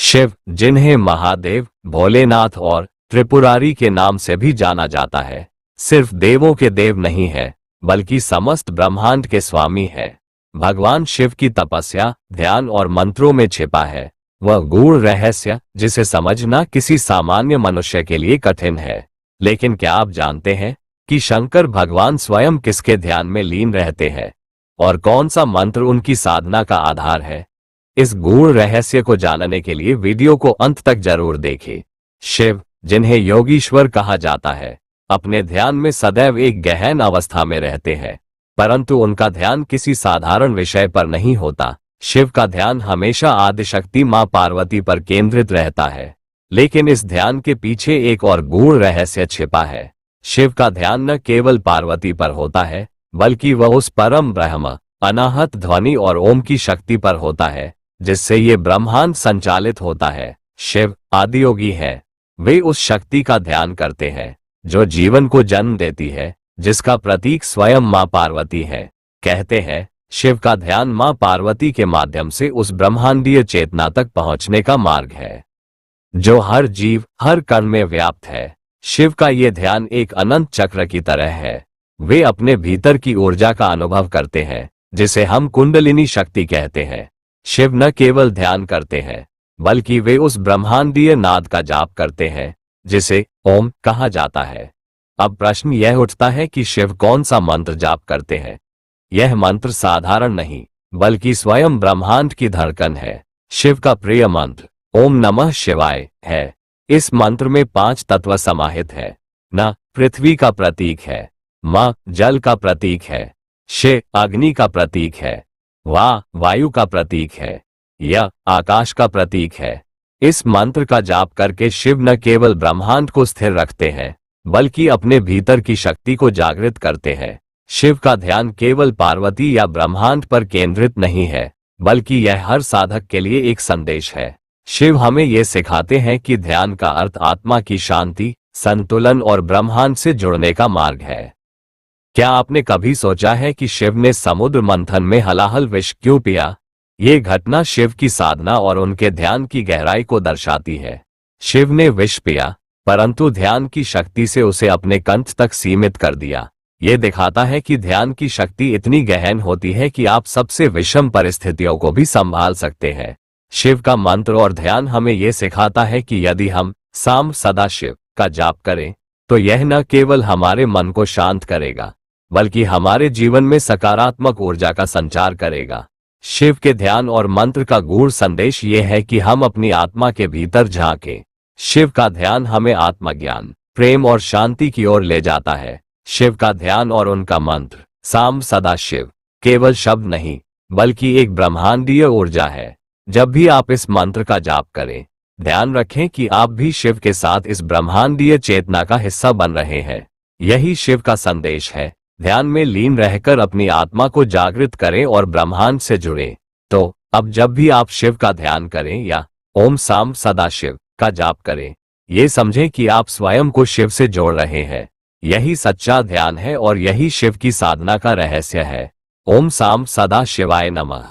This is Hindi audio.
शिव, जिन्हें महादेव, भोलेनाथ और त्रिपुरारी के नाम से भी जाना जाता है, सिर्फ देवों के देव नहीं है बल्कि समस्त ब्रह्मांड के स्वामी है। भगवान शिव की तपस्या, ध्यान और मंत्रों में छिपा है वह गूढ़ रहस्य जिसे समझना किसी सामान्य मनुष्य के लिए कठिन है। लेकिन क्या आप जानते हैं कि शंकर भगवान स्वयं किसके ध्यान में लीन रहते हैं और कौन सा मंत्र उनकी साधना का आधार है? इस गूढ़ रहस्य को जानने के लिए वीडियो को अंत तक जरूर देखें। शिव, जिन्हें योगीश्वर कहा जाता है, अपने ध्यान में सदैव एक गहन अवस्था में रहते हैं, परंतु उनका ध्यान किसी साधारण विषय पर नहीं होता। शिव का ध्यान हमेशा आदिशक्ति मां पार्वती पर केंद्रित रहता है, लेकिन इस ध्यान के पीछे एक और गूढ़ रहस्य छिपा है। शिव का ध्यान न केवल पार्वती पर होता है बल्कि वह उस परम ब्रह्म, अनाहत ध्वनि और ओम की शक्ति पर होता है जिससे ये ब्रह्मांड संचालित होता है। शिव आदियोगी है, वे उस शक्ति का ध्यान करते हैं जो जीवन को जन्म देती है, जिसका प्रतीक स्वयं मां पार्वती है। कहते हैं शिव का ध्यान मां पार्वती के माध्यम से उस ब्रह्मांडीय चेतना तक पहुंचने का मार्ग है जो हर जीव, हर कण में व्याप्त है। शिव का ये ध्यान एक अनंत चक्र की तरह है। वे अपने भीतर की ऊर्जा का अनुभव करते हैं जिसे हम कुंडलिनी शक्ति कहते हैं। शिव न केवल ध्यान करते हैं बल्कि वे उस ब्रह्मांडीय नाद का जाप करते हैं जिसे ओम कहा जाता है। अब प्रश्न यह उठता है कि शिव कौन सा मंत्र जाप करते हैं? यह मंत्र साधारण नहीं बल्कि स्वयं ब्रह्मांड की धड़कन है। शिव का प्रिय मंत्र ओम नमः शिवाय है। इस मंत्र में 5 तत्व समाहित है। न पृथ्वी का प्रतीक है, म जल का प्रतीक है, शे अग्नि का प्रतीक है, वा वायु का प्रतीक है, य आकाश का प्रतीक है। इस मंत्र का जाप करके शिव न केवल ब्रह्मांड को स्थिर रखते हैं बल्कि अपने भीतर की शक्ति को जागृत करते हैं। शिव का ध्यान केवल पार्वती या ब्रह्मांड पर केंद्रित नहीं है बल्कि यह हर साधक के लिए एक संदेश है। शिव हमें ये सिखाते हैं कि ध्यान का अर्थ आत्मा की शांति, संतुलन और ब्रह्मांड से जुड़ने का मार्ग है। क्या आपने कभी सोचा है कि शिव ने समुद्र मंथन में हलाहल विष क्यों पिया? ये घटना शिव की साधना और उनके ध्यान की गहराई को दर्शाती है। शिव ने विष पिया परंतु ध्यान की शक्ति से उसे अपने कंठ तक सीमित कर दिया। ये दिखाता है कि ध्यान की शक्ति इतनी गहन होती है कि आप सबसे विषम परिस्थितियों को भी संभाल सकते हैं। शिव का मंत्र और ध्यान हमें ये सिखाता है कि यदि हम साम सदा शिव का जाप करें तो यह न केवल हमारे मन को शांत करेगा बल्कि हमारे जीवन में सकारात्मक ऊर्जा का संचार करेगा। शिव के ध्यान और मंत्र का गूढ़ संदेश ये है कि हम अपनी आत्मा के भीतर झांकें। शिव का ध्यान हमें आत्मज्ञान, प्रेम और शांति की ओर ले जाता है। शिव का ध्यान और उनका मंत्र साम सदा शिव केवल शब्द नहीं बल्कि एक ब्रह्मांडीय ऊर्जा है। जब भी आप इस मंत्र का जाप करें, ध्यान रखें कि आप भी शिव के साथ इस ब्रह्मांडीय चेतना का हिस्सा बन रहे हैं। यही शिव का संदेश है। ध्यान में लीन रहकर अपनी आत्मा को जागृत करें और ब्रह्मांड से जुड़ें। तो अब जब भी आप शिव का ध्यान करें या ओम साम सदा शिव का जाप करें, ये समझें कि आप स्वयं को शिव से जोड़ रहे हैं। यही सच्चा ध्यान है और यही शिव की साधना का रहस्य है। ओम साम सदा शिवाय नमः।